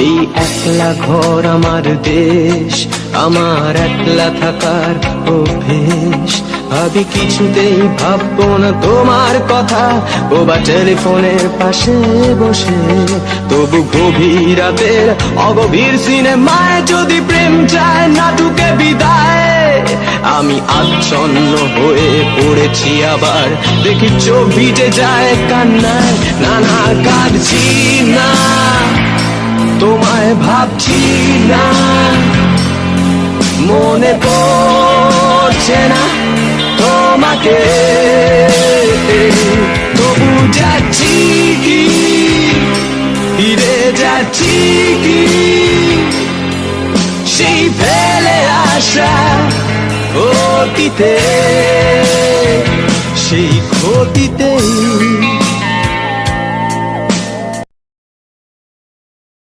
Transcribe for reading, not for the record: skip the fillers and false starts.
এই একলা ঘর আমার দেশ, আমার একলা থাকার অভ্যেস। ভাবি কিছুতেই ভাববো না তোমার কথা, ও বা টেলিফোনের পাশে বসে। তবু গভীর রাতের অগভীর সিনেমায় যদি প্রেম চায় নাটুকে বিদায়, আমি আচ্ছন্ন হয়ে পড়েছি আবার, দেখি চোখ ভিজে যায় কান্নায়। না না কাঁদছি না, তোমায় ভাবছি না, মনে পড়ছে না তোমাকে। তবু যাচ্ছি কি, ফিরে যাচ্ছি কি সেই ফেলে আসা অতীতে, সেই ক্ষতিতেই।